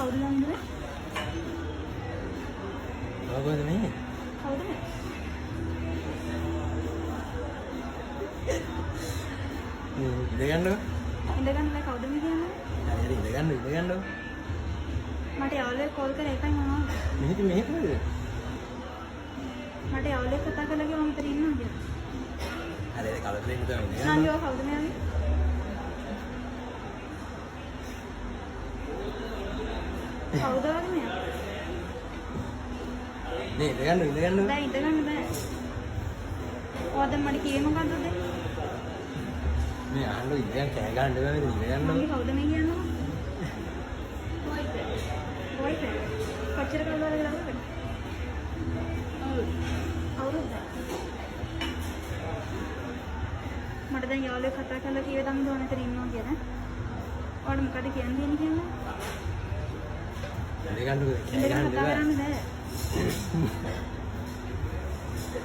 කවුද නන්දර? මොකද මේ? කවුද මේ? ඉඳගන්නකො. ඉඳගන්න කවුද මේ කියන්නේ? හරි ඉඳගන්නකො. මට යාළුවෙක් කෝල් කරේ එකයි මම. මෙහෙ කොහෙද? මට යාළුවෙක් කතා කළා කිව්වා මම ඉතින් ඉන්නවා කියලා. හරි ඒක කලබලෙන්න තමයි ඉඳගන්න. නංගිව කවුද මෙයාගේ? කවුද වගේ මෙයා? නේ ඉඳගන්නකො. බෑ ඉඳගන්න බෑ. ඔයාද මට කියේ මොකද්ද දෙන්නේ? මේ අහන්න ඉඳගන්න කෑ ගන්න බෑ නේද ඉඳගන්න. මම කවුද මේ කියන්නේ? කොච්චර කවුද කියලා බලන්න. අවුරුද්ද. මට දැන් යාළුවෙක් කතා කරලා කිව්වේ තමයි දෝන අතර ඉන්නවා කියලා. ඔයාලට මොකද කියන්නේ කියන්නේ? ඉඳගන්නකො කෑ ඉඳගෙන ගන්න කතා බෑ. කරන්න බෑ.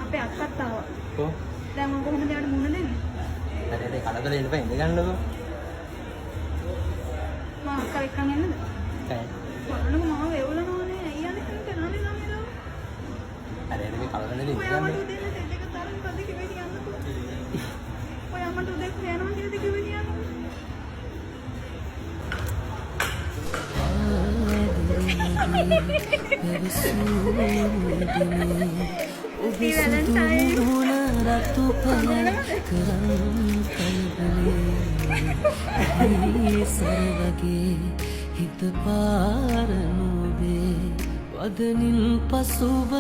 අපේ අක්කත් ආවා. කො? දැන් මම කොහොමද යාට මුණ දෙන්නේ? හරි ඒක කලබලෙන්න බෑ ඉඳගන්නකො. මම අක්කා එක්කන් එන්නද? කෑ. බලන්නකො මාව එවලනෝනේ. ඇයි යන්නේ කරන්නේ ළමයිලා? හරි ඒක කලබලෙන්න ඔයා මට ඉඳගන්න. උදේ දෙක තරම් පද කිව්වේ කියන්නකො. ඔයා මට උදේ යනවා කියලාද කිව්වේ කියන්නකො. Happy Valentine. හිත පාරනොබේ වදනින් පසුව